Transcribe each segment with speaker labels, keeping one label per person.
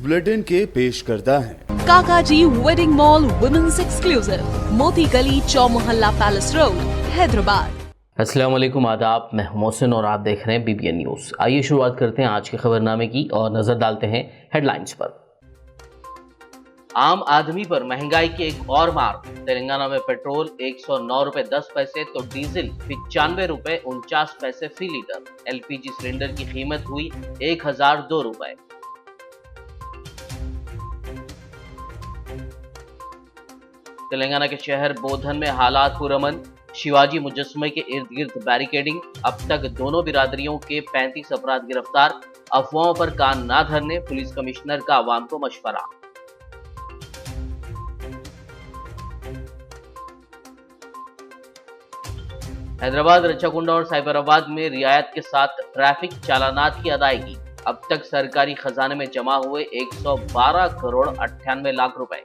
Speaker 1: Bulletin के पेश करता है
Speaker 2: काकाजी वेडिंग मॉल वुमेन्स एक्सक्लूसिव, मोती गली, चौमोहल्ला पैलेस रोड, हैदराबाद।
Speaker 3: अस्सलाम वालेकुम, आदाब। मैं मोहसिन और आप देख रहे हैं BBN न्यूज़। आइए शुरुआत करते हैं आज के खबरनामे की और नजर डालते हैं हेडलाइंस पर। आम आदमी पर महंगाई की एक और मार। तेलंगाना में पेट्रोल 109 रुपए 10 पैसे तो डीजल 95 रुपए 49 पैसे फी लीटर। LPG सिलेंडर की कीमत हुई 1002 रुपए। तेलंगाना के शहर बोधन में हालात पुरअमन। शिवाजी मुजस्समे के इर्द गिर्द बैरिकेडिंग। अब तक दोनों बिरादरियों के 35 अपराध गिरफ्तार। अफवाहों पर कान ना धरने, पुलिस कमिश्नर का आवाम को मशवरा। हैदराबाद, रच्चाकुंडा और साइबराबाद में रियायत के साथ ट्रैफिक चालानात की अदायगी। अब तक सरकारी खजाने में जमा हुए 112 करोड़ 98 लाख रुपए।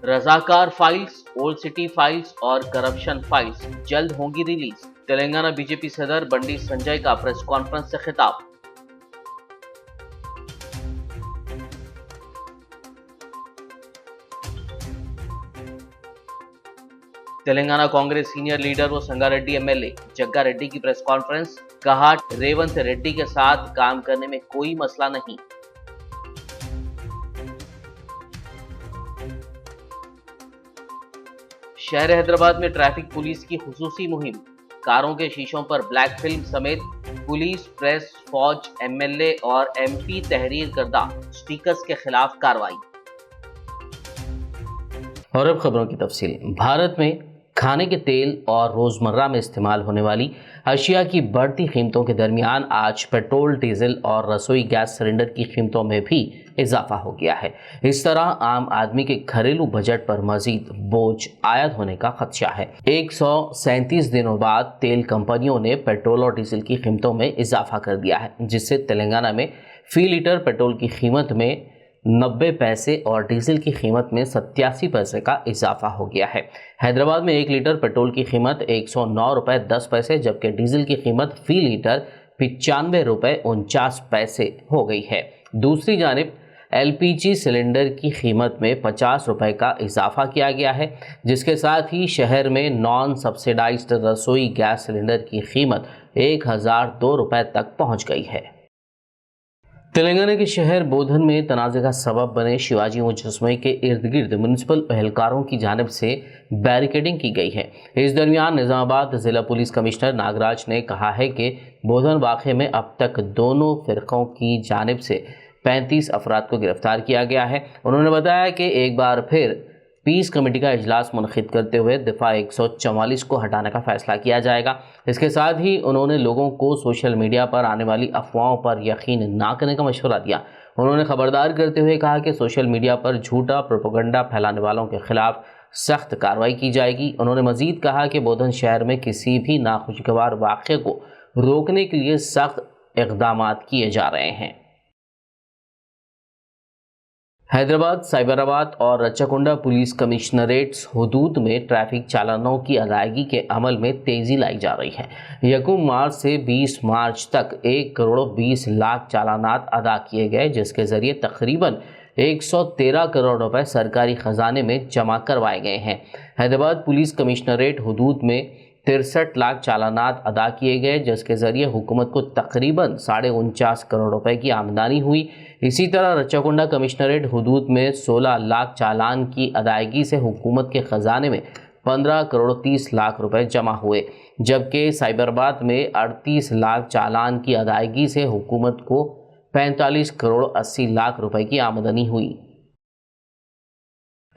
Speaker 3: रजाकार फाइल्स, ओल्ड सिटी फाइल्स और करप्शन फाइल्स जल्द होंगी रिलीज। तेलंगाना बीजेपी सदर बंडी संजय का प्रेस कॉन्फ्रेंस से खिताब। तेलंगाना कांग्रेस सीनियर लीडर व संगारेड्डी MLA जग्गा रेड्डी की प्रेस कॉन्फ्रेंस। कहा, रेवंत रेड्डी के साथ काम करने में कोई मसला नहीं। शहर हैदराबाद में ट्रैफिक पुलिस की खुसूसी मुहिम। कारों के शीशों पर ब्लैक फिल्म समेत पुलिस, प्रेस, फौज, MLA और MP तहरीर करदा स्टिकर्स के खिलाफ कार्रवाई। और अब खबरों की तफसील। भारत में खाने के तेल और रोजमर्रा में इस्तेमाल होने वाली अशिया की बढ़ती कीमतों के दरमियान आज पेट्रोल, डीजल और रसोई गैस सिलेंडर की कीमतों में भी इजाफा हो गया है। इस तरह आम आदमी के घरेलू बजट पर मजीद बोझ आयद होने का खदशा है। 137 दिनों बाद तेल कंपनियों ने पेट्रोल और डीजल की कीमतों में इजाफा कर दिया है, जिससे तेलंगाना में फी लीटर पेट्रोल की कीमत में 90 पैसे और डीजल की कीमत में 87 पैसे का इजाफा हो गया है। हैदराबाद में 1 लीटर पेट्रोल की कीमत 109 रुपए 10 पैसे जबकि डीजल की कीमत फी लीटर 95 रुपए 49 पैसे हो गई है। दूसरी जानिब LPG सिलेंडर की कीमत में 50 रुपए का इजाफा किया गया है, जिसके साथ ही शहर में नॉन सब्सिडाइज्ड रसोई गैस सिलेंडर की कीमत 1002 रुपए तक पहुंच गई है। तेलंगाना के शहर बोधन में तनाज़े का सबब बने शिवाजी मुजस्समे के इर्द गिर्द म्यूनसिपल एहलकारों की जानिब से बैरिकेडिंग की गई है। इस दरमियान निज़ामाबाद ज़िला पुलिस कमिश्नर नागराज ने कहा है कि बोधन वाक़े में अब तक दोनों फ़िरक़ों की जानिब से 35 अफराद को गिरफ्तार किया गया है। उन्होंने बताया कि एक बार फिर पीस कमेटी का इजलास मुनक़िद करते हुए दफ़ा 144 को हटाने का फ़ैसला किया जाएगा। इसके साथ ही उन्होंने लोगों को सोशल मीडिया पर आने वाली अफवाहों पर यकीन ना करने का मशवरा दिया। उन्होंने खबरदार करते हुए कहा कि सोशल मीडिया पर झूठा प्रोपेगेंडा फैलाने वालों के खिलाफ सख्त कार्रवाई की जाएगी। उन्होंने मज़ीद कहा कि बोधन शहर में किसी भी नाखुशगवार वाक़े को रोकने के लिए सख्त इक़दाम किए जा रहे हैं। हैदराबाद, साइबराबाद और रच्चाकुंडा पुलिस कमिश्नरेट्स हुदूद में ट्रैफिक चालानों की अदायगी के अमल में तेज़ी लाई जा रही है। 1 मार्च से 20 मार्च तक 1 करोड़ 20 लाख चालानात अदा किए गए, जिसके ज़रिए तकरीबन 113 करोड़ रुपए सरकारी ख़जाने में जमा करवाए गए हैं। हैदराबाद पुलिस कमिश्नरेट हुदूद में 63 लाख चालानात अदा किए गए, जिसके ज़रिए हुकूमत को तकरीबन 49.5 करोड़ रुपए की आमदनी हुई। इसी तरह रच्चाकुंडा कमिश्नरेट हुदूद में 16 लाख चालान की अदायगी से हुकूमत के ख़जाने में 15 करोड़ 30 लाख रुपए जमा हुए, जबकि साइबराबाद में 38 लाख चालान की अदायगी से हुकूमत को 45 करोड़ 80 लाख रुपए की आमदनी हुई।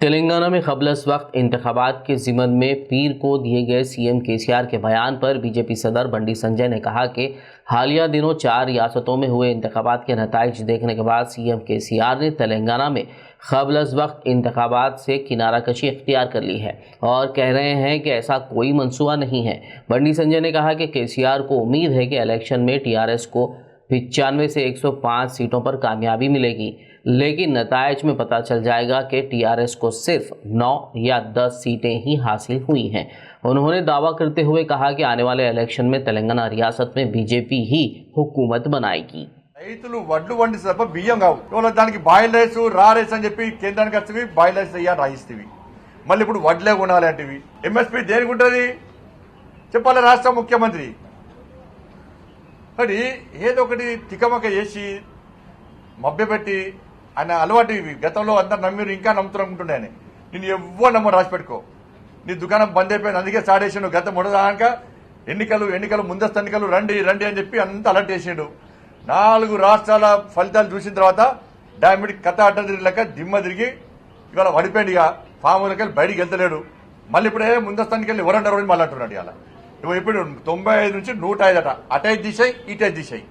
Speaker 3: तेलंगाना में क़ब्ल वक्त इंतखाबात के ज़िमन में पीर को दिए गए CM KCR के बयान पर बीजेपी सदर बंडी संजय ने कहा कि हालिया दिनों 4 रियासतों में हुए इंतखाबात के नताइज देखने के बाद CM KCR ने तेलंगाना में क़ब्ल वक्त इंतखाबात से किनारा कशी इख्तियार कर ली है और कह रहे हैं कि ऐसा कोई मंसूबा नहीं है। बंडी संजय ने कहा कि KCR को उम्मीद है कि इलेक्शन में TRS को 95 से 105 सीटों पर कामयाबी मिलेगी, लेकिन नतायज में पता चल जाएगा कि टीआरएस को सिर्फ 9 या 10 सीटें ही हासिल हुई हैं। उन्होंने दावा करते हुए कहा कि आने वाले इलेक्शन में तेलंगाना रियासत में बीजेपी ही हुकूमत बनाएगी।
Speaker 4: రైతులు వడ్లు వండిస్తే తప్ప బియ్యం కావు. కేవలం దానికి బాయిల్ రైస్ రా రైస్ అని చెప్పి కేంద్రానికి వస్తేవి బాయిల్ రైస్ అయ్యా రాయిస్తేవి. మళ్ళీ ఇప్పుడు వడ్లే కొనాలి అంటేవి. ఎంఎస్పీ దేనికి ఉంటుంది చెప్పాలి రాష్ట్ర ముఖ్యమంత్రి. మరి ఏదో ఒకటి తికమక చేసి మభ్యపెట్టి ఆయన అలవాటు ఇవి. గతంలో అందరు నమ్మిరు, ఇంకా నమ్ముతున్నట్టుండే ఆయన. నేను ఎవ్వరు నమ్మ రాసి పెట్టుకో, నీ దుకాణం బంద్ అయిపోయింది, అందుకే సాడేసాడు. గత మొదదాక ఎన్నికలు ముందస్తు ఎన్నికలు రండి రండి అని చెప్పి అంత అలర్ట్ చేసాడు. 4 రాష్ట్రాల ఫలితాలు చూసిన తర్వాత డామిడ్ కథ అడ్డ తిరిగిలాక దిమ్మ తిరిగి ఇవాళ పడిపోయింది. ఇక ఫామ్లకి వెళ్ళి బయటికి వెళ్తలేడు. మళ్ళీ ఇప్పుడే ముందస్తానికి వెళ్ళి ఎవరన్నారు అని మళ్ళీ అంటున్నాడు. ఇవాళ నువ్వు ఇప్పుడు 95 నుంచి 105 అట. అటైదు దిశాయి ఇటైదు దిశాయి,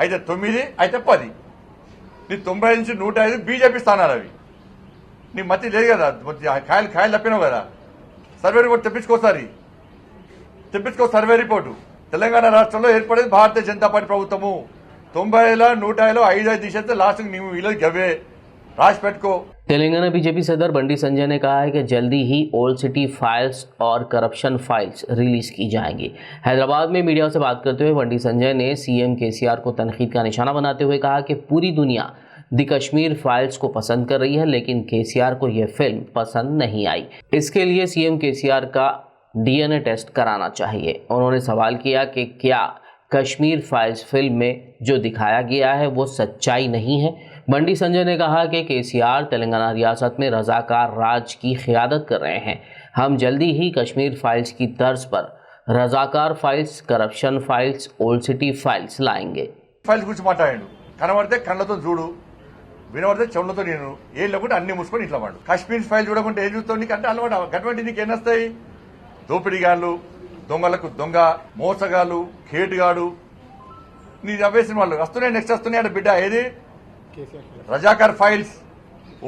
Speaker 4: అయితే 9 అయితే 10. నీ 95 నుంచి 105 బీజేపీ స్థానాలు అవి. నీ మతి లేదు కదా, కాయలు తప్పినావు కదా. సర్వే రిపోర్ట్ తెప్పించుకో సర్వే రిపోర్టు. తెలంగాణ రాష్ట్రంలో ఏర్పడేది భారతీయ జనతా పార్టీ ప్రభుత్వము. 90లో 105లో 5 దిశతో లాస్ట్ నీవు ఇలా గవే రాసి పెట్టుకో.
Speaker 3: तेलंगाना बीजेपी सदर बंडी संजय ने कहा है कि जल्दी ही ओल्ड सिटी फाइल्स और करप्शन फाइल्स रिलीज की जाएंगी। हैदराबाद में मीडिया से बात करते हुए बंडी संजय ने सीएम केसीआर को तनकीद का निशाना बनाते हुए कहा कि पूरी दुनिया द कश्मीर फाइल्स को पसंद कर रही है, लेकिन केसीआर को यह फिल्म पसंद नहीं आई। इसके लिए सीएम केसीआर का डीएनए टेस्ट कराना चाहिए। उन्होंने सवाल किया कि क्या कश्मीर फाइल्स फिल्म में जो दिखाया गया है वो सच्चाई नहीं है। बंडी संजय ने कहा कि केसीआर तेलंगाना रियासत में रजाकार राज की क़ियादत कर रहे हैं। हम जल्दी ही कश्मीर फाइल्स की तर्ज पर Razakar files, corruption files, old city files लाएंगे।
Speaker 4: ఫైల్స్ గురించి మాట్లాడాడు. కనబడితే కళ్ళతో చూడు, వినబడితే చెవులతో నేను ఏం లేకుండా అన్ని మూసుకొని ఇట్లా వాడు. కాశ్మీర్ ఫైల్ చూడకుంటే ఏం చూస్తావు? నీకు అంటే అలవాటు. అటువంటి నీకు ఎన్ని వస్తాయి? దోపిడిగాళ్ళు, దొంగలకు దొంగ, మోసగాళ్ళు, కేటుగాడు, నీ అవేసిన వాళ్ళు వస్తున్నాయి. నెక్స్ట్ వస్తున్నాయి అంటే బిడ్డ ఏది Razakar files,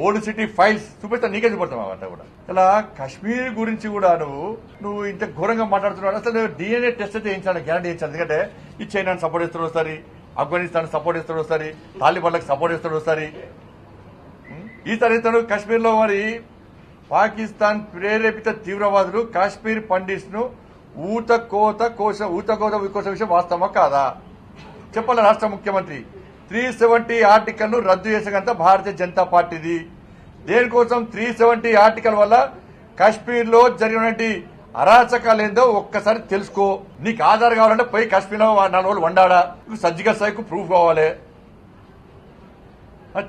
Speaker 4: old city files చూపిస్తా, నీకే చూపడతాం అవంతా కూడా. ఇలా కాశ్మీర్ గురించి కూడా నువ్వు ఇంత ఘోరంగా మాట్లాడుతున్నాడు. అసలు డిఎన్ఏ టెస్ట్ అయితే చేయించాలి, గ్యారంటీ చేయించాలి. ఎందుకంటే ఈ చైనాని సపోర్ట్ చేస్తాడు ఒకసారి, ఆఫ్ఘనిస్తాన్ సపోర్ట్ చేస్తాడు ఒకసారి, తాలిబాన్లకు సపోర్ట్ చేస్తాడు ఒకసారి. ఈసారి ఇతను కాశ్మీర్ లో మరి పాకిస్తాన్ ప్రేరేపిత తీవ్రవాదులు కాశ్మీర్ పండిట్స్ ను ఊతకోత కోస విషయం వాస్తవమా కాదా చెప్పాలి రాష్ట్ర ముఖ్యమంత్రి. 370 ఆర్టికల్ ను రద్దు చేసగంత భారతీయ జనతా పార్టీది. దేనికోసం 370 ఆర్టికల్ వల్ల కాశ్మీర్ లో జరిగినటువంటి అరాచకాలు ఏందో ఒక్కసారి తెలుసుకో. నీకు ఆధార్ కావాలంటే పోయి కాశ్మీర్ లో 4 రోజులు వండాడా, సర్జికల్ స్ట్రైక్ ప్రూఫ్ కావాలి.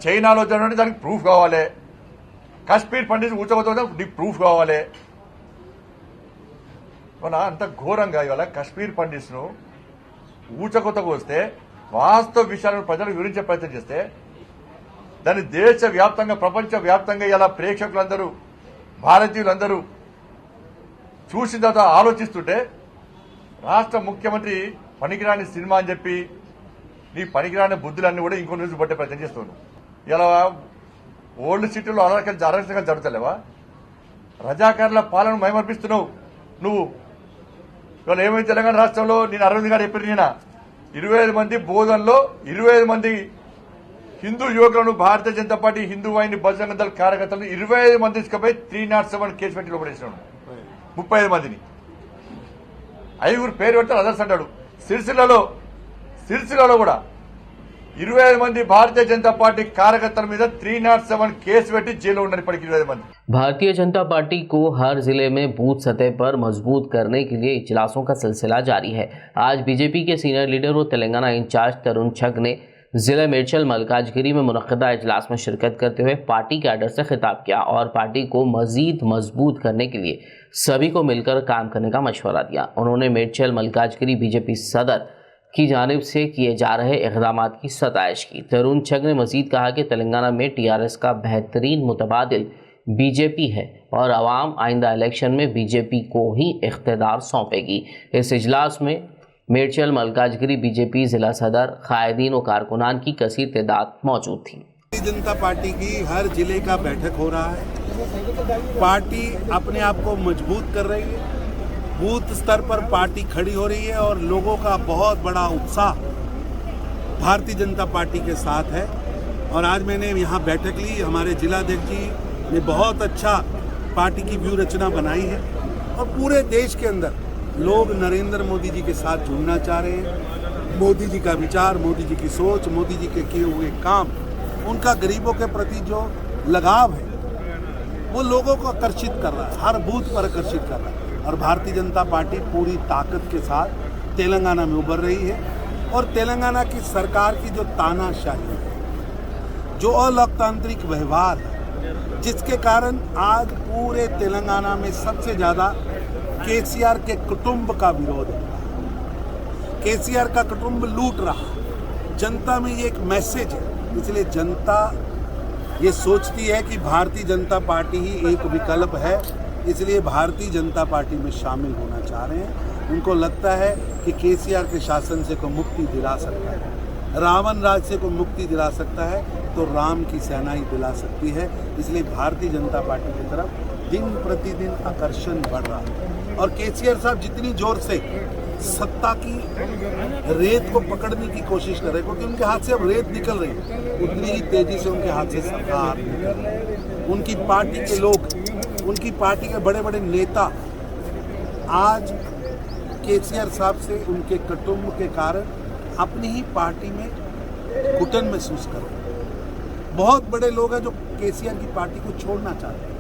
Speaker 4: చైనాలో జరిగినట్టు దానికి ప్రూఫ్ కావాలి. కాశ్మీర్ పండిట్స్ ఊచకోత నీకు ప్రూఫ్ కావాలి. అంత ఘోరంగా ఇవాళ కాశ్మీర్ పండిట్స్ ను ఊచకోతకు వస్తే వాస్తవ విషయాలను ప్రజలకు వివరించే ప్రయత్నం చేస్తే దాన్ని దేశ వ్యాప్తంగా, ప్రపంచ వ్యాప్తంగా ఇలా ప్రేక్షకులందరూ, భారతీయులందరూ చూసిన తర్వాత ఆలోచిస్తుంటే రాష్ట్ర ముఖ్యమంత్రి పనికిరాని సినిమా అని చెప్పి నీ పనికిరాని బుద్ధులన్నీ కూడా ఇంకో రోజు పట్టే ప్రయత్నం చేస్తున్నావు. ఇలా ఓల్డ్ సిటీలో అరాచకాలు జరుగుతలేవా? రజాకారుల పాలన మైమర్పిస్తున్నావు నువ్వు. ఇవాళ ఏమైంది తెలంగాణ రాష్ట్రంలో? నేను అరవింద్ గారు చెప్పారు, నేను 25 మంది బోధనలో 25 మంది హిందూ యువకులను భారతీయ జనతా పార్టీ హిందూ వాహిని బజరంగ దళ కార్యకర్తలను 25 మంది తీసుకుపోయి 307 కేసు పెట్టి లోపడేసినాడు. 35 మందిని 5 పేరు పెడతారు అదర్స్ అంటాడు. సిరిసిల్లలో కూడా 25 మంది భారतीय जनता पार्टी कार्यकर्ता మీద 307 కేసు పెట్టి జైల్లో ఉన్నారు ఇప్పటికి 25 మంది.
Speaker 3: भारतीय जनता पार्टी को हर जिले में बूथ सतह पर मजबूत करने के लिए इजलासों का सिलसिला जारी है। आज बीजेपी के सीनियर लीडर और तेलंगाना इंचार्ज तरुण छग ने जिला मेडचल मल्काजगिरी में मुनक्किदा इजलास में शिरकत करते हुए पार्टी कैडर से खिताब किया और पार्टी को मजीद मजबूत करने के लिए सभी को मिलकर काम करने का मशवरा दिया। उन्होंने मेडचल मल्काजगिरी बीजेपी सदर की जानिब से किए जा रहे इक़दाम की सताइश की। तरुण छग ने मजीद कहा कि तेलंगाना में टीआरएस का बेहतरीन मुतबादिल बीजेपी है और अवाम आइंदा इलेक्शन में बीजेपी को ही इख्तिदार सौंपेगी। इस इजलास में मेडचल मल्काजगिरी बीजेपी जिला सदर, कायदीन और कारकुनान की कसीर तादाद मौजूद थी।
Speaker 5: भारतीय जनता पार्टी की हर जिले का बैठक हो रहा है। पार्टी अपने आप को मजबूत कर रही है, बूथ स्तर पर पार्टी खड़ी हो रही है और लोगों का बहुत बड़ा उत्साह भारतीय जनता पार्टी के साथ है। और आज मैंने यहाँ बैठक ली, हमारे जिलाध्यक्ष जी ने बहुत अच्छा पार्टी की व्यूह रचना बनाई है और पूरे देश के अंदर लोग नरेंद्र मोदी जी के साथ जुड़ना चाह रहे हैं। मोदी जी का विचार, मोदी जी की सोच, मोदी जी के किए हुए काम, उनका गरीबों के प्रति जो लगाव है वो लोगों को आकर्षित कर रहा है, हर बूथ पर आकर्षित कर रहा है। और भारतीय जनता पार्टी पूरी ताकत के साथ तेलंगाना में उभर रही है। और तेलंगाना की सरकार की जो तानाशाही है, जो अलोकतांत्रिक व्यवहार है, जिसके कारण आज पूरे तेलंगाना में सबसे ज़्यादा केसीआर के कुटुंब का विरोध है। केसीआर का कुटुंब लूट रहा, जनता में ये एक मैसेज है। इसलिए जनता ये सोचती है कि भारतीय जनता पार्टी ही एक विकल्प है, इसलिए भारतीय जनता पार्टी में शामिल होना चाह रहे हैं। उनको लगता है कि केसीआर के शासन से को मुक्ति दिला सकता है, रावण राज से को मुक्ति दिला सकता है तो राम की सेना ही दिला सकती है। इसलिए भारतीय जनता पार्टी की तरफ दिन प्रतिदिन आकर्षण बढ़ रहा है। और केसीआर साहब जितनी जोर से सत्ता की रेत को पकड़ने की कोशिश कर रहे हैं, क्योंकि उनके हाथ से अब रेत निकल रही है, उतनी ही तेजी से उनके हाथ से सरकार निकल रही है। उनकी पार्टी के लोग, उनकी पार्टी के बड़े बड़े नेता आज केसीआर साहब से, उनके कुटुंब के कारण अपनी ही पार्टी में घुटन महसूस कर रहे हैं। बहुत बड़े लोग हैं जो केसीआर की पार्टी को छोड़ना चाहते हैं।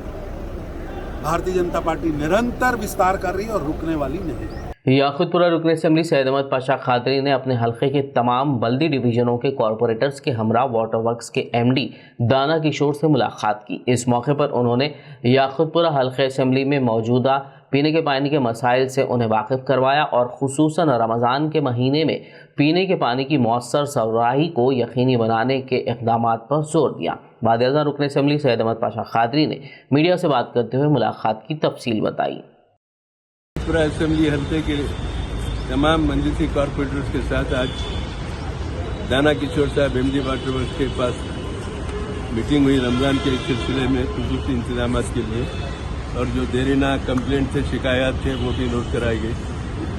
Speaker 5: भारतीय जनता पार्टी निरंतर विस्तार कर रही है और रुकने वाली नहीं है।
Speaker 3: याकुतपुरा रुकन असेंबली सैयद अहमद पाशा खादरी ने अपने हलके के तमाम बल्दी डिवीजनों के कॉरपोरेटर्स के हमरा वाटर वर्क्स के एमडी दाना किशोर से मुलाकात की। इस मौके पर उन्होंने याकुतपुरा हलके असेंबली में मौजूदा पीने के पानी के मसाइल से उन्हें वाकिफ करवाया और खुसूसन रमज़ान के महीने में पीने के पानी की मौसर सरबराही को यकीनी बनाने के इक़दाम पर जोर दिया। बाद रुकन असेंबली सैयद अहमद पाशा खादरी ने मीडिया से बात करते हुए मुलाकात की तफसील बताई।
Speaker 6: पूरा असेंबली हल्के के तमाम मंजिली कॉरपोरेटर्स के साथ आज दाना किशोर साहब एमडी वाटर वर्क्स के पास मीटिंग हुई रमज़ान के सिलसिले में खुसूसी इंतजाम के लिए, और जो देरीना कंप्लेंट थे, शिकायत थे, वो भी नोट कराई गई।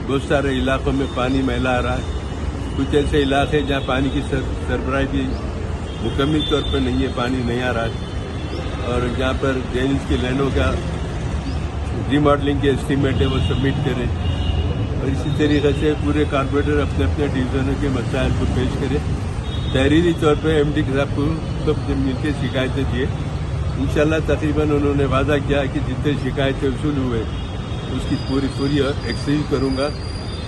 Speaker 6: बहुत सारे इलाकों में पानी मैला आ रहा है, कुछ ऐसे इलाके जहाँ पानी की सरबराही भी मुकम्मल तौर पर नहीं है, पानी नहीं आ रहा है, और जहाँ पर ड्रेनेज की लाइनों का रीमॉडलिंग के एस्टीमेट है वो सबमिट करें। और इसी तरीके से पूरे कॉर्पोरेटर अपने अपने डिवीजनों के मसाइल को पेश करें। तहरीरी तौर पर एमडी साहब को सब मिलकर शिकायतें दिए। इंशाल्लाह तकरीबन उन्होंने वादा किया कि जितने शिकायतें वसूल हुए उसकी पूरी एक्सचेंज करूँगा।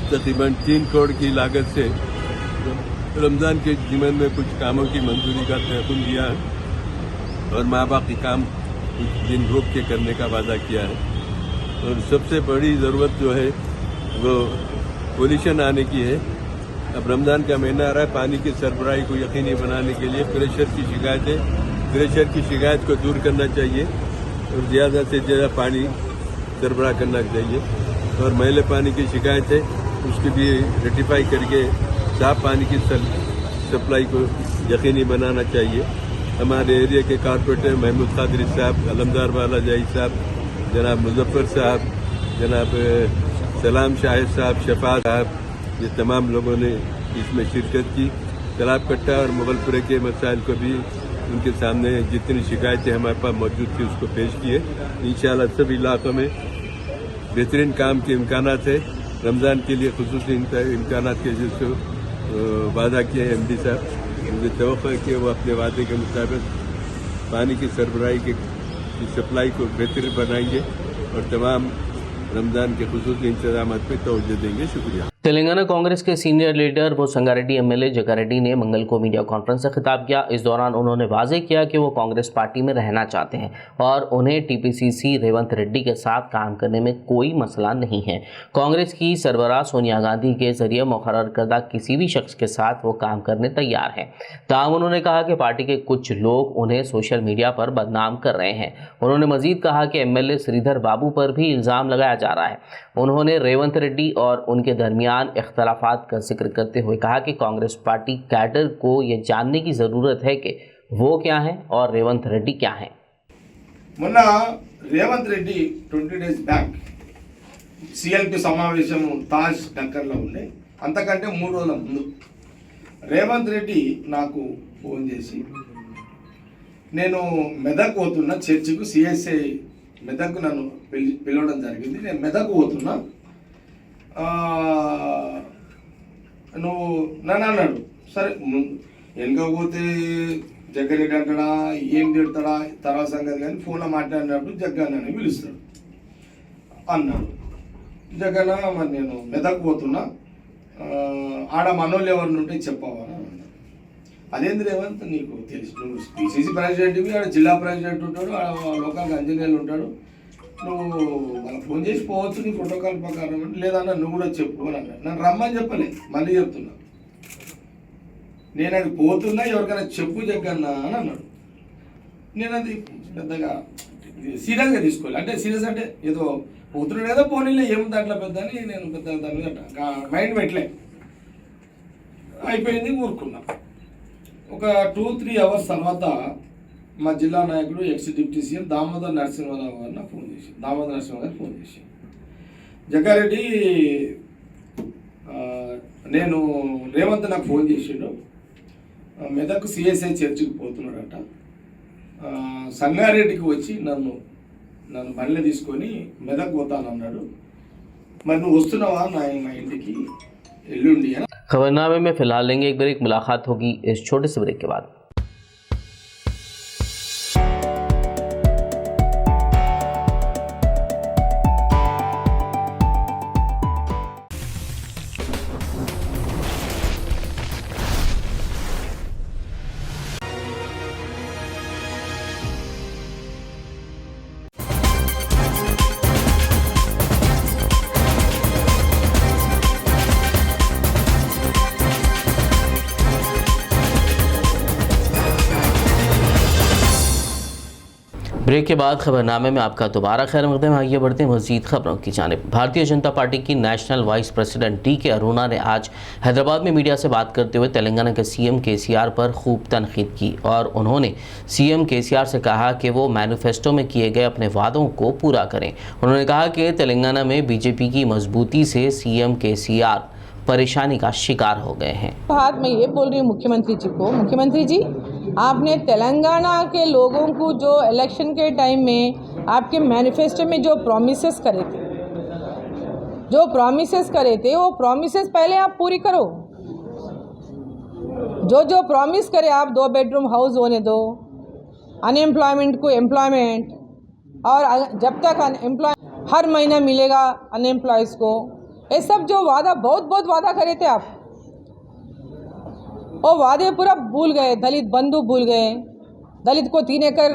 Speaker 6: तकरीबन 3 करोड़ की लागत से रमज़ान के ज़िमन में कुछ कामों की मंजूरी का तयक़ुन दिया है और माँ बाप की काम कुछ दिन रोक के करने का वादा किया है। और सबसे बड़ी ज़रूरत जो है वो पोल्यूशन आने की है। अब रमज़ान का महीना आ रहा है, पानी की सरबराही को यकीनी बनाने के लिए प्रेशर की शिकायत को दूर करना चाहिए और ज़्यादा से ज़्यादा पानी सरबराह करना चाहिए। और मैले पानी की शिकायत है उसकी भी रेटिफाई करके साफ पानी की सप्लाई को यकीनी बनाना चाहिए। हमारे एरिया के कॉरपोरेटर महमूद कादरी साहब, अलमदार वाला जाई साहब, जनाब मुजफ्फर साहब, जनाब सलाम शाहिद साहब, शफात साहब, ये तमाम लोगों ने इसमें शिरकत की। तालाब कट्टा और मुगलपुरे के मसाइल को भी उनके सामने जितनी शिकायतें हमारे पास मौजूद थी उसको पेश किए। इंशाअल्लाह सब इलाकों में बेहतरीन काम के इम्कानात है। रमज़ान के लिए खुसूसी इम्कानात के जो वादा किए हैं एमडी साहब, मुझे तवक्को है कि वो अपने वादे के मुताबिक पानी की सरबराही की सप्लाई को बेहतर बनाएंगे और तमाम रमज़ान के खुसूसी इंतजाम पर तवज्जो देंगे। शुक्रिया।
Speaker 3: तेलंगाना कांग्रेस के सीनियर लीडर वो संगारेड्डी एमएलए जगारेड्डी ने मंगल को मीडिया कॉन्फ्रेंस से खिताब किया। इस दौरान उन्होंने वाजे किया कि वो कांग्रेस पार्टी में रहना चाहते हैं और उन्हें टीपीसीसी रेवंत रेड्डी के साथ काम करने में कोई मसला नहीं है। कांग्रेस की सरबराह सोनिया गांधी के जरिए मुकर्रर करदा किसी भी शख्स के साथ वो काम करने तैयार हैं। ताहम उन्होंने कहा कि पार्टी के कुछ लोग उन्हें सोशल मीडिया पर बदनाम कर रहे हैं। उन्होंने मजीद कहा कि एमएलए श्रीधर बाबू पर भी इल्ज़ाम लगाया जा रहा है। उन्होंने रेवंत रेड्डी और उनके दरमियान इख्तलाफात का जिक्र करते हुए कहा कि कांग्रेस पार्टी कैडर को यह जानने की ज़रूरत है कि वो क्या है और रेवंत रेड्डी क्या है।
Speaker 7: మొన్న Revanth Reddy 20 days back CLP సమావేశం తాజ్ టక్కర్లో ఉండే, అంతకంటే 3 రోజుల ముందు రేవంత్ రెడ్డి నాకు ఫోన్ చేసి నేను మెదక్ పోతున్నా చర్చికు, సిఎస్ఐ మెదక్ నన్ను పిలవడం జరిగింది. నేను మెదక్ పోతున్నా, నువ్వు నన్ను అన్నాడు. సరే వెనుక పోతే జగ్గారెడ్డి అంటాడా, ఏం తిడతాడా తర్వాత సంగతి, కానీ ఫోన్లో మాట్లాడినప్పుడు జగ్గానని పిలుస్తాడు అన్నాడు. జగన్ మరి నేను మెదక్ పోతున్నా, ఆడ మనోళ్ళు ఎవరిని ఉంటే చెప్పవా అన్నాడు. అదేంది రేవంత్, నీకు తెలుసు నువ్వు పిసిసి ప్రెసిడెంట్వి, ఆడ జిల్లా ప్రెసిడెంట్ ఉంటాడు, ఆడ లోకల్ ఇంజనీర్లు ఉంటాడు, నువ్వు వాళ్ళకి ఫోన్ చేసి పోవచ్చు నీ ప్రోటోకాల్ ప్రకారం అంటే. లేదన్నా నువ్వు కూడా చెప్పు అని అన్నాడు. నన్ను రమ్మని చెప్పలే, మళ్ళీ చెప్తున్నా, నేను అది పోతున్నా ఎవరికైనా చెప్పు జగ్గన్నా అని అన్నాడు. నేను అది పెద్దగా సీరియస్గా తీసుకోవాలి, అంటే సీరియస్ అంటే ఏదో పోతున్నాడు కదా పోనీలే ఏముంది అట్లా పెద్ద అని నేను పెద్ద దాని మీద మైండ్ పెట్టలే. అయిపోయింది, ఊరుకున్నా. ఒక 2-3 అవర్స్ తర్వాత మా జిల్లా నాయకుడు ex deputy CM Damodar Narasimharao గారు నాకు ఫోన్ చేసి, దామోదర్ నరసింహ గారు ఫోన్ చేసి, జగ్గారెడ్డి నేను రేవంత్ నాకు ఫోన్ చేసిండు, మెదక్ సిఎస్ఐ చర్చికి పోతున్నాడట, సంగారెడ్డికి వచ్చి నన్ను బండ్లు తీసుకొని మెదక్ పోతానన్నాడు, మరి నువ్వు వస్తున్నావా నా ఇంటికి ఎల్లుండి అని.
Speaker 3: खबरनामे में फिलहाल लेंगे एक ब्रेक, मुलाकात होगी इस छोटे से ब्रेक के बाद। ब्रेक के बाद खबरनामे में आपका दोबारा खैर मकदम। आगे बढ़ते हैं मज़ीद खबरों की जानिब। भारतीय जनता पार्टी की national vice president TK. Aruna ने आज हैदराबाद में मीडिया से बात करते हुए तेलंगाना के सीएम केसीआर पर खूब तनकीद की और उन्होंने सीएम केसीआर से कहा कि वो मैनिफेस्टो में किए गए अपने वादों को पूरा करें। उन्होंने कहा कि तेलंगाना में बीजेपी की मजबूती से सीएम केसीआर परेशानी का शिकार हो गए हैं।
Speaker 8: बात मैं ये बोल रही हूँ मुख्यमंत्री जी को, मुख्यमंत्री जी आपने तेलंगाना के लोगों को जो इलेक्शन के टाइम में आपके मैनिफेस्टो में जो प्रॉमिसेस करे थे वो प्रॉमिसेस पहले आप पूरी करो। जो प्रॉमिस करे आप 2 बेडरूम हाउस होने दो, अनएम्प्लॉयमेंट को एम्प्लॉयमेंट, और जब तक अनएम्प्लॉय हर महीना मिलेगा अनएम्प्लॉयज़ को, ये सब जो वादा बहुत वादा करे थे आप, वो वादे पूरा भूल गए। दलित बंधु भूल गए, दलित को 3 एकड़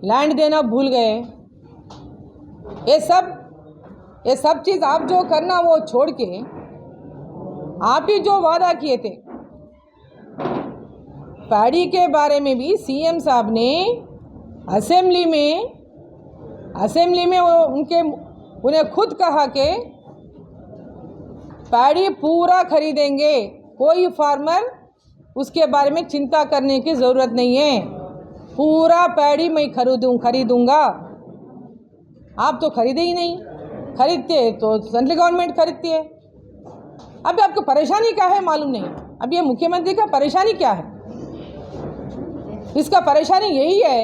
Speaker 8: लैंड देना भूल गए। ये सब चीज़ आप जो करना वो छोड़ के आप ही जो वादा किए थे। पैडी के बारे में भी सीएम साहब ने असेंबली में उन्हें खुद कहा कि पैडी पूरा खरीदेंगे, कोई फार्मर उसके बारे में चिंता करने की ज़रूरत नहीं है, पूरा पैडी मैं खरीदूंगा। आप तो खरीदे ही नहीं, खरीदते तो सेंट्रल गवर्नमेंट खरीदती है। अब आपको परेशानी क्या है मालूम नहीं। अब ये मुख्यमंत्री का परेशानी क्या है? इसका परेशानी यही है,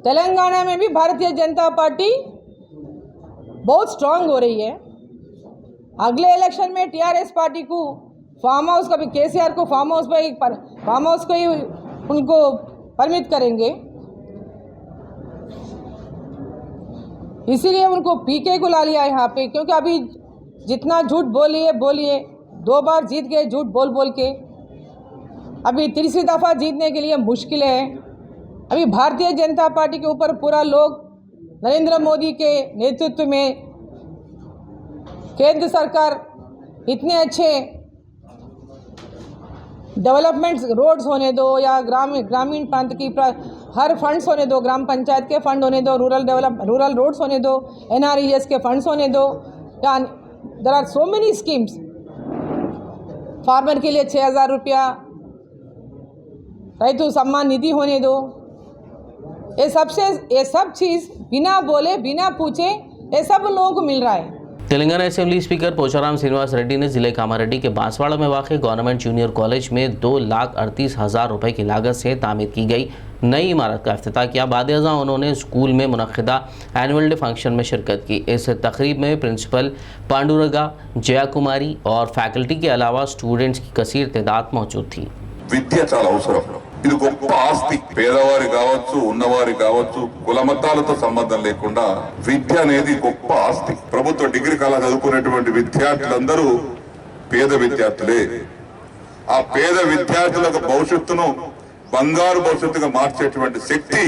Speaker 8: तेलंगाना में भी भारतीय जनता पार्टी बहुत स्ट्रांग हो रही है। अगले इलेक्शन में टीआरएस पार्टी को फार्म हाउस का भी, केसीआर को फार्म हाउस को ही उनको परमिट करेंगे, इसीलिए उनको पीके को ला लिया यहाँ पे। क्योंकि अभी जितना झूठ बोलिए 2 बार जीत गए झूठ बोल के, अभी तीसरी दफ़ा जीतने के लिए मुश्किल है। अभी भारतीय जनता पार्टी के ऊपर पूरा लोग नरेंद्र मोदी के नेतृत्व में केंद्र सरकार इतने अच्छे डेवलपमेंट्स, रोड्स होने दो या ग्रामीण प्रांत की हर फंड्स होने दो, ग्राम पंचायत के फंड होने दो, रूरल रोड्स होने दो, NRES के फंड्स होने दो, या there are so many schemes. Farmer के लिए 6000 रुपया रैतु सम्मान निधि होने दो। ये सब चीज़ बिना बोले बिना पूछे ये सब लोगों को मिल रहा है।
Speaker 3: तेलंगाना असेंबली स्पीकर पोचाराम श्रीनिवास रेड्डी ने जिले कामारेड्डी के बांसवाड़ा में वाक़ गवर्नमेंट जूनियर कॉलेज में 2,38,000 रुपए की लागत से तामीर की गई नई इमारत का इफ्तिताह किया। बाद अज़ां उन्होंने स्कूल में मुनक़िदा एनुअल डे फंक्शन में शिरकत की। इस तकरीब में प्रिंसिपल पांडुरंगा, जया कुमारी और फैकल्टी के अलावा स्टूडेंट्स की कसीर तादाद मौजूद थी।
Speaker 9: విద్య చాలా అవసరం. ఇది గొప్ప ఆస్తి. పేదవారి కావచ్చు, ఉన్నవారి కావచ్చు, కుల మతాలతో సంబంధం లేకుండా విద్య అనేది గొప్ప ఆస్తి. ప్రభుత్వ డిగ్రీ కళా చదువుకునేటువంటి విద్యార్థులందరూ పేద విద్యార్థులే. ఆ పేద విద్యార్థులకు భవిష్యత్తును బంగారు భవిష్యత్తుగా మార్చేటువంటి శక్తి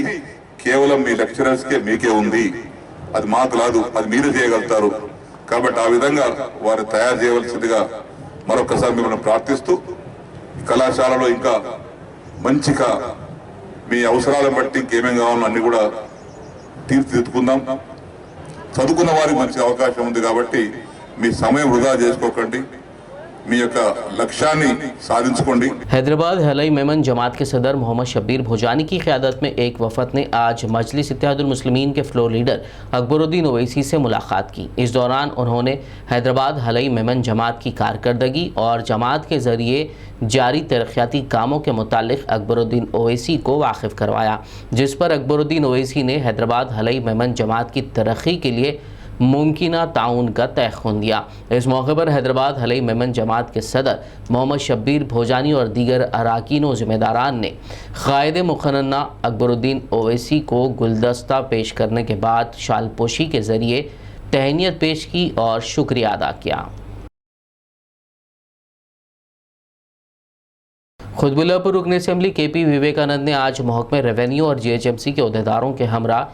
Speaker 9: కేవలం మీ లెక్చరర్స్ కే మీకే ఉంది. అది మాకు కాదు, అది మీరు చేయగలుగుతారు. కాబట్టి ఆ విధంగా వారు తయారు చేయవలసిందిగా మరొకసారి మిమ్మల్ని ప్రార్థిస్తూ కళాశాలలో ఇంకా మంచిగా మీ అవసరాలను బట్టి ఇంకేమేం కావాలో అన్ని కూడా తీర్చిదిద్దుకుందాం. చదువుకున్న వారికి మంచి అవకాశం ఉంది కాబట్టి మీ సమయం వృధా చేసుకోకండి, మీ యొక్క లక్ష్యాన్ని సాధించుకోండి.
Speaker 3: हैदराबाद हलई मेमन जमात के सदर मोहम्मद शब्बीर भोजानी की क़यादत में एक वफ़द ने आज मजलिस इत्तेहादुल मुस्लिमीन के फ्लोर लीडर अकबरुद्दीन ओवैसी से मुलाकात की। इस दौरान उन्होंने हैदराबाद हलई मेमन जमात की कारकर्दगी और जमात के ज़रिए जारी तरक्याती कामों के मुतालिक अकबरुद्दीन ओवैसी को वाकिफ़ करवाया, जिस पर अकबरुद्दीन ओवैसी ने हैदराबाद हलई मेमन जमात की तरक्की के लिए मुमकिना ताउन का तयख़ुन दिया। इस मौके पर हैदराबाद हलई मेमन जमात के सदर मोहम्मद शब्बीर भोजानी और दीगर अरकान व ज़िम्मेदारान ने क़ायद मुक़न्ना अकबरुद्दीन ओवैसी को गुलदस्ता पेश करने के बाद शालपोशी के ज़रिए तहनीत पेश की और शुक्रिया अदा किया। खुतबुल्लापुर रुकन असेंबली KP विवेकानंद ने आज महकमे रेवेन्यू और GHMC के अहदेदारों के हमरा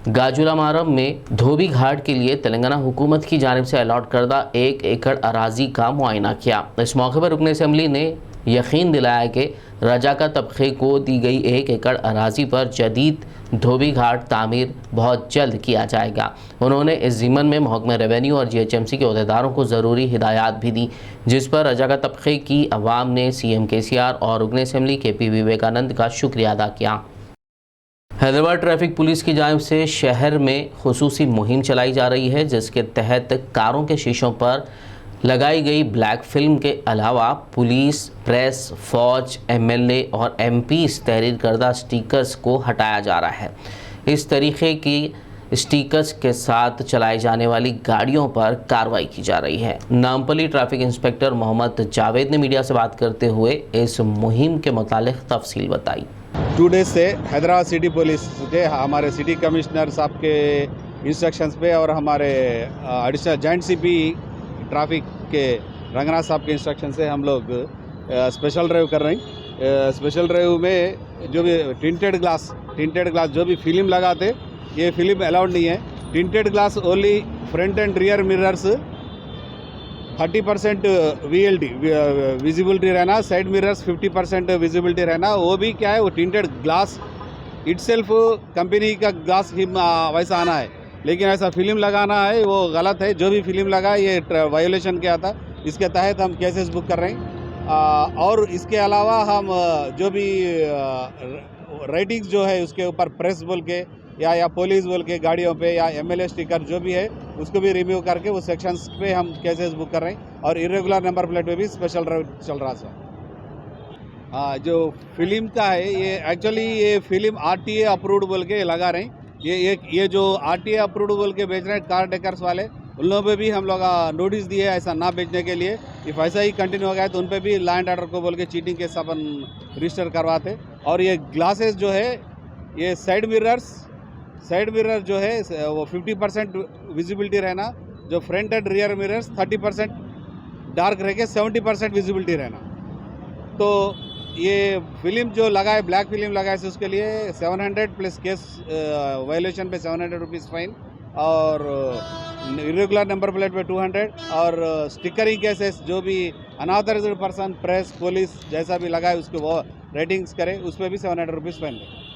Speaker 3: गाजुला मारम में धोबी घाट के लिए तेलंगाना हुकूमत की जानिब से अलॉट करदा 1 एकड़ अराजी का मुआयना किया। इस मौके पर रुकन असेंबली ने यकीन दिलाया कि रजाका तबके को दी गई 1 एकड़ अराजी पर जदीद धोबी घाट तामीर बहुत जल्द किया जाएगा। उन्होंने इस ज़िम्मन में महकमे रेवेन्यू और GHMC के अहदेदारों को ज़रूरी हिदायत भी दी, जिस पर रजाका तबके की अवाम ने CM KCR और रुकन असेंबली KP विवेकानंद का शुक्रिया अदा किया। हैदराबाद ट्रैफिक पुलिस की जानिब से शहर में खुसूसी मुहिम चलाई जा रही है, जिसके तहत कारों के शीशों पर लगाई गई ब्लैक फिल्म के अलावा पुलिस, प्रेस, फौज, MLA और MPs तहरीर करदा स्टिकर्स को हटाया जा रहा है। इस तरीके की स्टिकर्स के साथ चलाई जाने वाली गाड़ियों पर कार्रवाई की जा रही है। नामपली ट्रैफिक इंस्पेक्टर मोहम्मद जावेद ने मीडिया से बात करते हुए इस मुहिम के मुतालिक तफसील बताई।
Speaker 10: 2 डेज से हैदराबाद सिटी पुलिस के हमारे सिटी कमिश्नर साहब के इंस्ट्रक्शंस पे और हमारे एडिशनल जॉइंट CP ट्रैफिक के रंगनाथ साहब के इंस्ट्रक्शन से हम लोग स्पेशल ड्राइव कर रहे हैं। स्पेशल ड्राइव में जो भी टिंटेड ग्लास जो भी फिल्म लगाते, ये फिल्म अलाउड नहीं है। Tinted glass only front end rear mirrors 30% VLD visibility रहना, साइड मिरर्स 50% विजिबिलिटी रहना। वो भी क्या है, वो टिंटेड ग्लास इटसेल्फ कंपनी का ग्लास ही वैसा आना है, लेकिन ऐसा फिल्म लगाना है वो गलत है। जो भी फिल्म लगा ये वायोलेशन किया था, इसके तहत हम केसेस बुक कर रहे हैं। और इसके अलावा हम जो भी राइटिंग्स जो है उसके ऊपर प्रेस बोल के या पुलिस बोल के गाड़ियों पे या MLA स्टिकर जो भी है उसको भी रिव्यू करके उस सेक्शंस पे हम केसेस बुक कर रहे हैं। और इरेगुलर नंबर प्लेट पे भी स्पेशल ड्राइव चल रहा है। हाँ, जो फिल्म का है ये एक्चुअली ये फिल्म RTA अप्रूव्ड बोल के लगा रहे हैं। ये जो RTA अप्रूव्ड बोल के बेच रहे हैं कार डेकर्स वाले, उन लोगों पे भी हम लोग नोटिस दिए ऐसा ना बेचने के लिए। इफ ऐसा ही कंटिन्यू हो गया तो उन पे भी लॉ एंड ऑर्डर को बोल के चीटिंग केस अपन रजिस्टर करवाते। और ये ग्लासेस जो है, ये साइड मिरर जो है वो 50% विजिबिलिटी रहना, जो front end rear mirrors 30% dark रह के 70% विजिबिलिटी रहना। तो ये फिल्म जो लगा है, ब्लैक फिल्म लगा है, उसके लिए 700 प्लस केस वायलेशन पे 700 रुपीज़ फाइन और इरेगुलर नंबर प्लेट पे 200 और स्टिकरिंग केसेस जो भी अनऑथराइज्ड पर्सन, प्रेस, पुलिस जैसा भी लगा है उसको वो रेटिंग्स करे, उस पर भी 700 रुपीज़ फाइन है।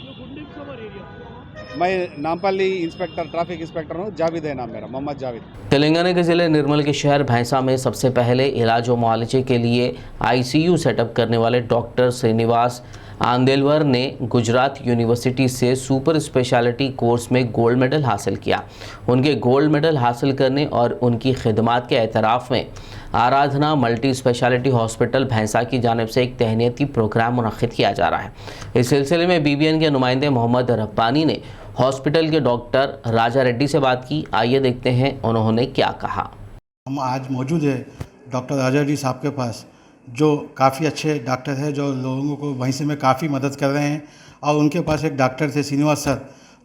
Speaker 10: मैं नामपल्ली इंस्पेक्टर ट्रैफिक इंस्पेक्टर हूँ, जावेद है नाम मेरा, मोहम्मद जावेद।
Speaker 3: तेलंगाना के ज़िले निर्मल के शहर भैंसा में सबसे पहले इलाज व मुआलजे के लिए ICU सेटअप करने वाले डॉक्टर श्रीनिवास आंदेलवर ने गुजरात यूनिवर्सिटी से सुपर स्पेशलिटी कोर्स में गोल्ड मेडल हासिल किया। उनके गोल्ड मेडल हासिल करने और उनकी खिदमात के एतराफ़ में आराधना मल्टी स्पेशलिटी हॉस्पिटल भैंसा की जानिब से एक तहनीती प्रोग्राम मुनक़्क़िद किया जा रहा है। इस सिलसिले में BBN के नुमाइंदे मोहम्मद रब्बानी ने हॉस्पिटल के डॉक्टर राजा रेड्डी से बात की। आइए देखते हैं उन्होंने क्या कहा।
Speaker 11: हम आज मौजूद है डॉक्टर राजा रेड्डी साहब के पास, जो काफ़ी अच्छे डॉक्टर हैं, जो लोगों को भैंसे में काफ़ी मदद कर रहे हैं। और उनके पास एक डॉक्टर थे श्रीनिवास सर,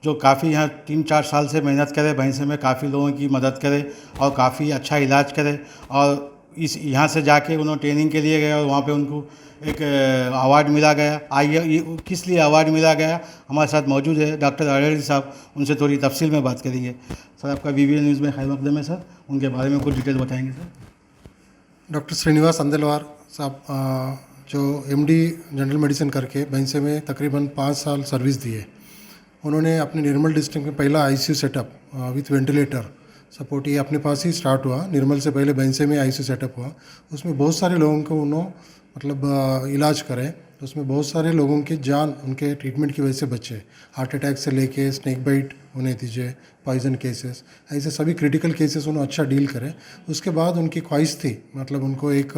Speaker 11: जो काफ़ी यहाँ 3-4 साल से मेहनत करे, भैंसे में काफ़ी लोगों की मदद करे और काफ़ी अच्छा इलाज करे। और इस यहाँ से जाके उन्होंने ट्रेनिंग के लिए गए और वहाँ पे उनको एक अवार्ड मिला गया। आइए किस लिए अवार्ड मिला गया, हमारे साथ मौजूद है डॉक्टर राजा रेड्डी साहब, उनसे थोड़ी तफसील में बात करेंगे। सर, आपका BBN न्यूज़ में खैर मकदम है सर, उनके बारे में कुछ डिटेल बताएंगे सर।
Speaker 12: डॉक्टर श्रीनिवास अंदेलवार साहब जो MD जनरल मेडिसिन करके भैंसे में तकरीबन 5 साल सर्विस दी है। उन्होंने अपने निर्मल डिस्ट्रिक्ट में पहला ICU setup with ventilator support ये अपने पास ही स्टार्ट हुआ। निर्मल से पहले भैंसे में ICU सेटअप हुआ, उसमें बहुत सारे लोगों को उन्होंने मतलब इलाज करे। उसमें बहुत सारे लोगों की जान उनके ट्रीटमेंट की वजह से बचे। हार्ट अटैक से लेके स्नेक बाइट होने दीजिए, पॉइजन केसेस, ऐसे सभी क्रिटिकल केसेस उन्होंने अच्छा डील करे। उसके बाद उनकी ख्वाहिश थी मतलब उनको एक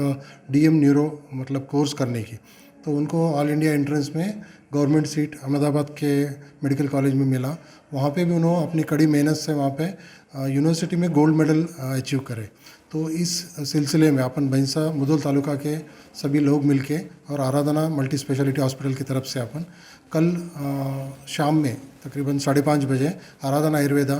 Speaker 12: DM न्यूरो मतलब कोर्स करने की, तो उनको ऑल इंडिया एंट्रेंस में गवर्नमेंट सीट अहमदाबाद के मेडिकल कॉलेज में मिला। वहाँ पे भी उन्होंने अपनी कड़ी मेहनत से वहाँ पे यूनिवर्सिटी में गोल्ड मेडल अचीव करे। तो इस सिलसिले में अपन भैंसा मुदोल तालुका के सभी लोग मिलके और आराधना मल्टी स्पेशलिटी हॉस्पिटल की तरफ से अपन कल शाम में तकरीबन 5:30 बजे आराधना आयुर्वेदा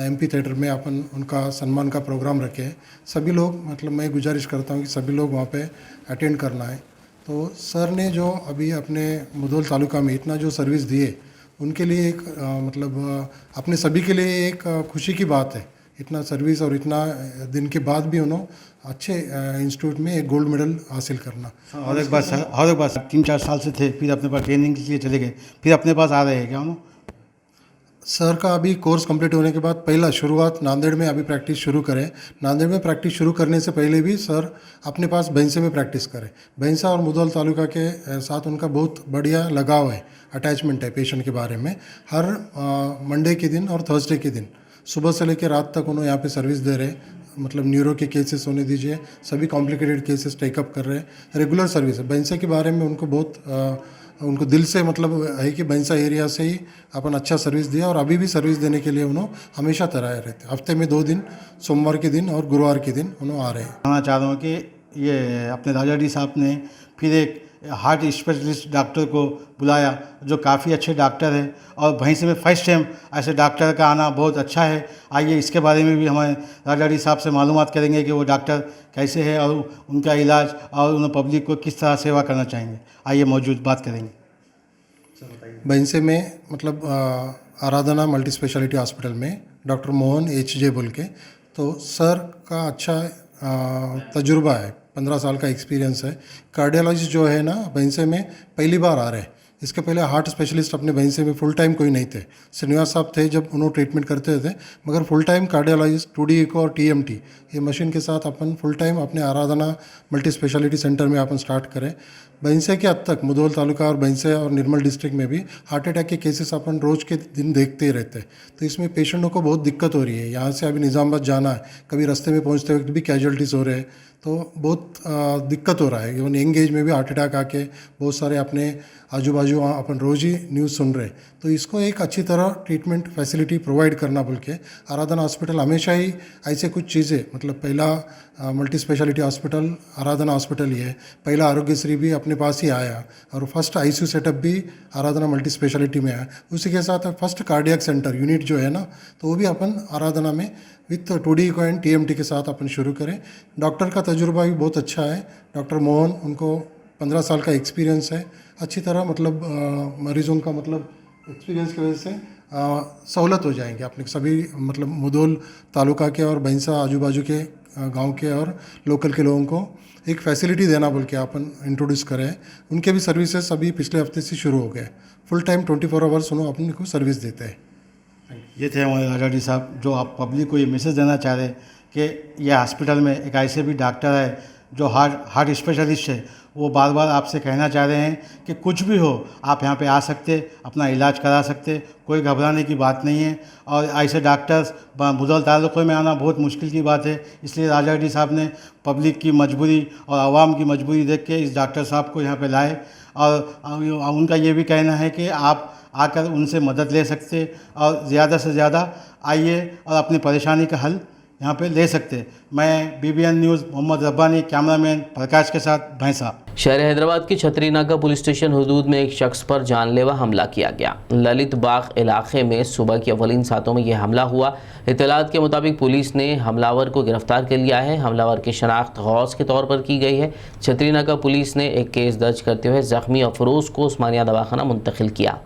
Speaker 12: MP थिएटर में अपन उनका सम्मान का प्रोग्राम रखे। सभी लोग मतलब मैं गुजारिश करता हूँ कि सभी लोग वहाँ पे अटेंड करना है। तो सर ने जो अभी अपने मुदोल तालुका में इतना जो सर्विस दिए, उनके लिए एक मतलब अपने सभी के लिए एक खुशी की बात है। इतना सर्विस और इतना दिन के बाद भी उन्होंने अच्छे इंस्टीट्यूट में एक गोल्ड मेडल हासिल करना।
Speaker 11: और एक बात सर 3-4 साल से थे, फिर अपने पास ट्रेनिंग के लिए चले गए, फिर अपने पास आ रहे हैं क्या उन्होंने?
Speaker 12: सर का अभी कोर्स कंप्लीट होने के बाद पहला शुरुआत नांदेड़ में अभी प्रैक्टिस शुरू करें। नांदेड़ में प्रैक्टिस शुरू करने से पहले भी सर अपने पास भैंसे में प्रैक्टिस करें। भैंसा और मुदोल तालुका के साथ उनका बहुत बढ़िया लगाव है, अटैचमेंट है पेशेंट के बारे में। हर मंडे के दिन और थर्सडे के दिन सुबह से लेकर रात तक उन्होंने यहाँ पे सर्विस दे रहे। मतलब न्यूरो के केसेस होने दीजिए, सभी कॉम्प्लिकेटेड केसेस टेकअप कर रहे हैं। रेगुलर सर्विस है। भैंसा के बारे में उनको बहुत उनको दिल से मतलब है कि भैंसा एरिया से ही अपन अच्छा सर्विस दिया और अभी भी सर्विस देने के लिए उन्होंने हमेशा तैयार रहते। हफ्ते में 2 दिन, सोमवार के दिन और गुरुवार के दिन उन्होंने आ रहे हैं।
Speaker 11: कहना चाह रहा हूँ कि ये अपने राजा रेड्डी साहब ने फिर एक हार्ट स्पेशलिस्ट डॉक्टर को बुलाया, जो काफ़ी अच्छे डॉक्टर हैं और भैंसे में फर्स्ट टाइम ऐसे डॉक्टर का आना बहुत अच्छा है। आइए इसके बारे में भी हमारे राजा रेड्डी साहब से मालूमात करेंगे कि वो डॉक्टर कैसे है और उनका इलाज और उन्हें पब्लिक को किस तरह सेवा करना चाहेंगे। आइए मौजूद बात करेंगे।
Speaker 12: भैंसे में मतलब आराधना मल्टी स्पेशलिटी हॉस्पिटल में डॉक्टर मोहन HJ बोल के, तो सर का अच्छा तजुर्बा है, 15 साल का एक्सपीरियंस है। कार्डियोलॉजिस्ट जो है ना भैंसे में पहली बार आ रहे हैं। इसके पहले हार्ट स्पेशलिस्ट अपने भैंसे में फुल टाइम कोई नहीं थे। श्रीनिवास साहब थे जब उन्होंने ट्रीटमेंट करते थे, मगर full time cardiologist 2D echo और TMT ये मशीन के साथ अपन फुल टाइम अपने आराधना मल्टी स्पेशलिटी सेंटर में अपन स्टार्ट करें। भैंसे के हद तक मुदोल तालुका और भैंसे और निर्मल डिस्ट्रिक्ट में भी हार्ट अटैक के केसेस अपन रोज़ के दिन देखते ही रहते हैं। तो इसमें पेशेंटों को बहुत दिक्कत हो रही है। यहाँ से अभी निज़ामाबाद जाना है, कभी रास्ते में पहुँचते वक्त भी कैजुअल्टीज़ हो रहे हैं, तो बहुत दिक्कत हो रहा है। इवन यंग एज में भी हार्ट अटैक आके बहुत सारे अपने आजू बाजू अपन रोज़ ही न्यूज़ सुन रहे। तो इसको एक अच्छी तरह ट्रीटमेंट फैसिलिटी प्रोवाइड करना बोल के आराधना हॉस्पिटल हमेशा ही ऐसे कुछ चीज़ें, मतलब पहला मल्टी स्पेशलिटी हॉस्पिटल आराधना हॉस्पिटल ही है। पहला आरोग्यश्री भी अपने पास ही आया और फर्स्ट ICU सेटअप भी आराधना मल्टी स्पेशलिटी में आया। उसी के साथ फर्स्ट कार्डियक सेंटर यूनिट जो है ना, तो वो भी अपन आराधना में with 2D eco and TMT के साथ अपन शुरू करें। डॉक्टर का तजुर्बा भी बहुत अच्छा है। डॉक्टर मोहन, उनको 15 साल का एक्सपीरियंस है। अच्छी तरह मतलब मरीजों का मतलब एक्सपीरियंस की वजह से सहूलत हो जाएंगे अपने सभी मतलब मुदोल तालुका के और भैंसा आजू बाजू के गांव के और लोकल के लोगों को एक फैसिलिटी देना बोल के अपन इंट्रोड्यूस करें। उनके भी सर्विसेज अभी पिछले हफ्ते से शुरू हो गए। फुल टाइम 24 आवर्स उन्होंने अपने को सर्विस देते हैं।
Speaker 11: ये थे हमारे राजा रेड्डी साहब, जो आप पब्लिक को ये मैसेज देना चाह रहे हैं कि ये हॉस्पिटल में एक ऐसे भी डॉक्टर है जो हार्ट स्पेशलिस्ट है वो बार बार आपसे कहना चाह रहे हैं कि कुछ भी हो आप यहाँ पे आ सकते, अपना इलाज करा सकते, कोई घबराने की बात नहीं है। और ऐसे डॉक्टर्स मुदल तालुक़े में आना बहुत मुश्किल की बात है, इसलिए राजा रेड्डी साहब ने पब्लिक की मजबूरी और आवाम की मजबूरी देख के इस डॉक्टर साहब को यहाँ पे लाए। और उनका ये भी कहना है कि आप आकर उनसे मदद ले सकते और ज़्यादा से ज़्यादा आइए और अपनी परेशानी का हल यहाँ पे ले सकते। मैं BBN news Mohammad Rabbani, cameraman Prakash के साथ भैंसा।
Speaker 3: शहर हैदराबाद के छतरीनाका पुलिस स्टेशन हदूद में एक शख्स पर जानलेवा हमला किया गया। ललित बाग इलाके में सुबह की अवलिन सातों में यह हमला हुआ। इत्तलात के मुताबिक पुलिस ने हमलावर को गिरफ्तार कर लिया है। हमलावर की शनाख्त गौस के तौर पर की गई है। छतरीनाका पुलिस ने एक केस दर्ज करते हुए जख्मी अफरोज़ को उस्मानिया दवाखाना मुंतकिल किया।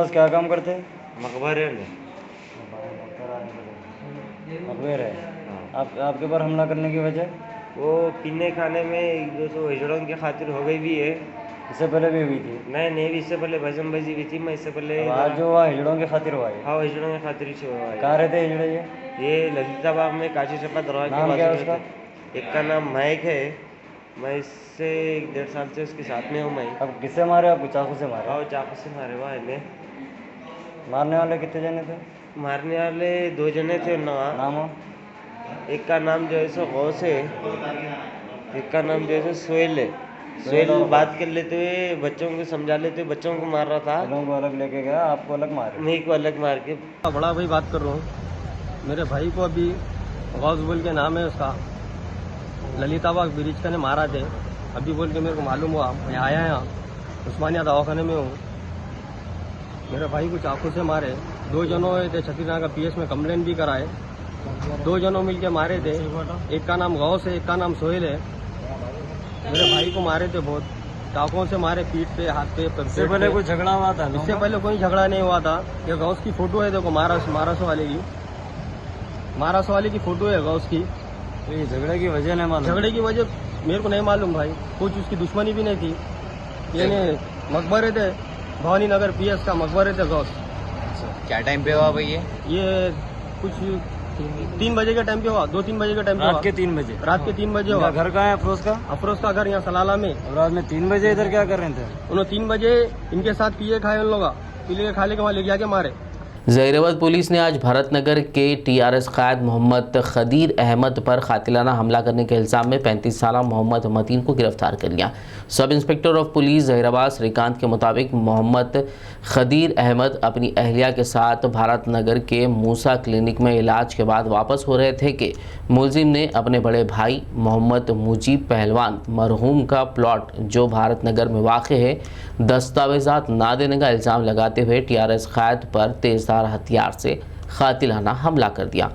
Speaker 13: क्या काम करते? मकबूर है। आपके ऊपर हमला करने की वजह?
Speaker 14: वो पीने खाने में 200 हिजड़ों की खातिर हो गई भी है।
Speaker 13: इससे पहले भी हुई थी?
Speaker 14: नहीं, इससे पहले भजनबाजी हुई थी। मैं इससे पहले
Speaker 13: आज जो हुआ हिजड़ों की खातिर हुआ है?
Speaker 14: हाँ, हिजड़ों की खातिर से हुआ है।
Speaker 13: कहाँ रहते हिजड़े?
Speaker 14: ये ललिताबाग में काशी सपा दरवाजा के
Speaker 13: बाजू उसका?
Speaker 14: एक का नाम महक है। मैं इससे 1.5 साल से उसके साथ में हूँ। मैं
Speaker 13: अब किससे मारे? आपको चाकू से मारे?
Speaker 14: हाँ, चाकू से मारे हुआ है।
Speaker 13: मारने वाले कितने जने थे?
Speaker 14: मारने वाले 2 जने थे।
Speaker 13: नाम?
Speaker 14: एक का नाम जो है सो गौस है, एक का नाम जो है सोहेल है। सोहेल बात कर लेते हुए बच्चों को समझा लेते हुए बच्चों को मार रहा था।
Speaker 13: लोगों को अलग लेके गया, आपको अलग मारे?
Speaker 14: नहीं को अलग मार के।
Speaker 13: बड़ा भाई बात कर रहा हूँ। मेरे भाई को अभी गौस बोल के नाम है उसका, ललिताबाग ब्रिज का ने मारा थे। अभी बोल के मेरे को मालूम हुआ, मैं आया यहाँ उस्मानिया दवाखाने में हूँ। मेरे भाई को चाकू से मारे 2 जनों थे। छतरीनाका PS में कंप्लेन भी कराए। 2 जनों मिलके मारे थे। एक का नाम गौस है, एक का नाम सोहेल है। मेरे भाई को मारे थे बहुत, चाकुओं से मारे, पीठ पे, हाथ पे। इससे पहले कोई झगड़ा हुआ था? इससे पहले कोई झगड़ा नहीं हुआ था। ये गौस की फोटो है, देखो महाराष्ट्र वाले की फोटो है गौस की। ये झगड़े की वजह नहीं मालूम? झगड़े की वजह मेरे को नहीं मालूम भाई, कुछ उसकी दुश्मनी भी नहीं थी। यानी मकबरे थे, भवानी नगर PS का मकबरे थे गौस।
Speaker 15: क्या टाइम पे हुआ भाई?
Speaker 13: ये कुछ 3 बजे के टाइम पे हुआ, 2-3 बजे के टाइम पे। रात के 3 बजे हुआ। घर कहाँ है अफरोज का? अफरोज का घर यहाँ सलाला में। रात में 3 बजे इधर क्या कर रहे थे? उन्होंने 3 बजे इनके साथ पिए खाए उन लोग, पिए खा ले के वहाँ ले जाके मारे।
Speaker 3: ज़हीराबाद पुलिस ने आज भरतनगर के TRS कायद मोहम्मद खदीर अहमद पर कातिलाना हमला करने के इल्ज़ाम में 35 साला मोहम्मद मतीन को गिरफ्तार कर लिया। Sub inspector of police Zaheerabad Srikanth के मुताबिक मोहम्मद खदीर अहमद अपनी अहलिया के साथ भरतनगर के मूसा क्लिनिक में इलाज के बाद वापस हो रहे थे कि मुलजिम ने अपने बड़े भाई मोहम्मद मुजीब पहलवान मरहूम का प्लॉट जो भरतनगर में वाक़ है दस्तावेज़ात ना देने का इल्ज़ाम लगाते हुए TRS कायद पर तेज़ हथियार से कातिलाना हमला कर दिया।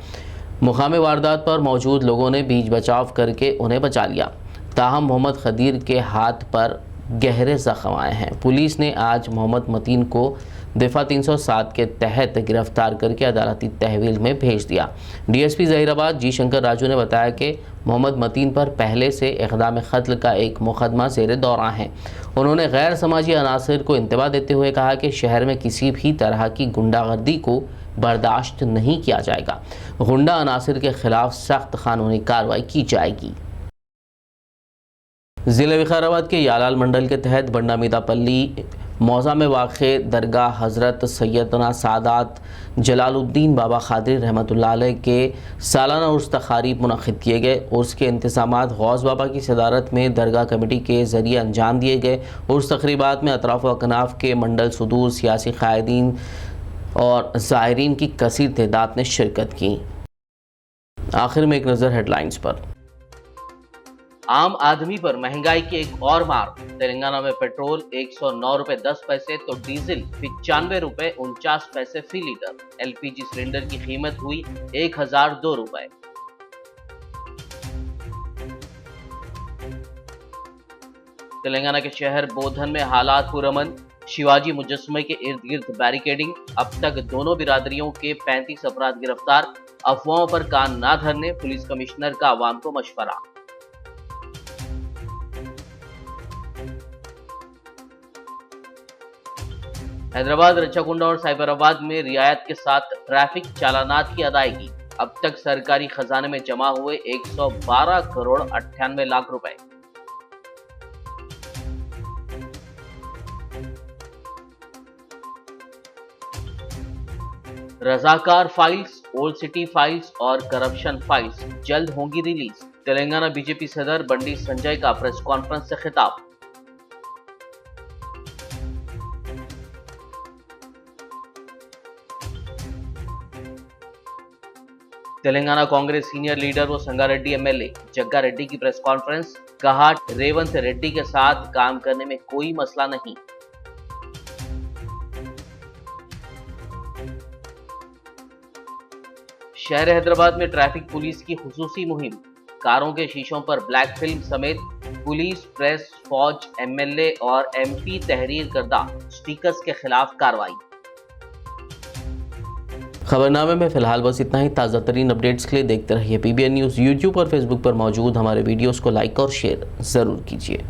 Speaker 3: मुकामी वारदात पर मौजूद लोगों ने बीच बचाव करके उन्हें बचा लिया। ताहम मोहम्मद खदीर के हाथ पर गहरे जख्म आए हैं। पुलिस ने आज मोहम्मद मतीन को दफ़ा 307 के तहत गिरफ्तार करके अदालती तहवील में भेज दिया। DSP ज़हीराबाद जी शंकर राजू ने बताया कि मोहम्मद मतीन पर पहले से इक़दाम क़त्ल का एक मुकदमा ज़ेर दौरान है। उन्होंने गैर समाजी अनासर को इंतबा देते हुए कहा कि शहर में किसी भी तरह की गुंडागर्दी को बर्दाश्त नहीं किया जाएगा। गुंडा अनासर के खिलाफ सख्त कानूनी कार्रवाई की जाएगी। ज़िले विकाराबाद के यालाल मंडल के तहत बंडा मीदापल्ली मौज़ा में वाक़े दरगाह हज़रत सैयदना सादात जलालुद्दीन बाबा खादिर रहमतुल्लाह अलैह के सालाना उर्स तक़ारीब मुनक़िद किए गए। उर्स के इंतज़ामात गौस बाबा की सदारत में दरगाह कमेटी के ज़रिए अंजाम दिए गए। उर्स तक़रीबात में अतराफ़ व अकनाफ़ के मंडल सदूर, सियासी क़ायदीन और ज़ायरीन की कसीर तादाद ने शिरकत की। आखिर में एक नज़र हेडलाइंस पर। आम आदमी पर महंगाई की एक और मार। तेलंगाना में पेट्रोल 109 रुपए 10 पैसे तो डीजल 95 रुपए 49 पैसे फी लीटर। LPG सिलेंडर की कीमत हुई 1002 रुपए। तेलंगाना के शहर बोधन में हालात पुरअमन। शिवाजी मुजस्समे के इर्द गिर्द बैरिकेडिंग। अब तक दोनों बिरादरियों के 35 अपराध गिरफ्तार। अफवाहों पर कान ना धरने, पुलिस कमिश्नर का आवाम को मशवरा। हैदराबाद, रच्चाकुंडा और साइबराबाद में रियायत के साथ ट्रैफिक चालानात की अदायगी। अब तक सरकारी खजाने में जमा हुए 112 करोड़ 98 लाख रुपए। रजाकार फाइल्स, ओल्ड सिटी फाइल्स और करप्शन फाइल्स जल्द होंगी रिलीज। तेलंगाना बीजेपी सदर बंडी संजय का प्रेस कॉन्फ्रेंस से खिताब। तेलंगाना कांग्रेस सीनियर लीडर व संगारेड्डी एमएलए जग्गा रेड्डी की प्रेस कॉन्फ्रेंस, कहा रेवंत रेड्डी के साथ काम करने में कोई मसला नहीं। शहर हैदराबाद में ट्रैफिक पुलिस की खुसूसी मुहिम, कारों के शीशों पर ब्लैक फिल्म समेत पुलिस, प्रेस, फौज, एमएलए और एमपी तहरीर करदा स्टिकर्स के खिलाफ कार्रवाई। खबरनामे में फिलहाल बस इतना ही। ताज़ा तरीन अपडेट्स के लिए देखते रहिए पीबीएन न्यूज़। यूट्यूब और फेसबुक पर मौजूद हमारे वीडियोस को लाइक और शेयर ज़रूर कीजिए।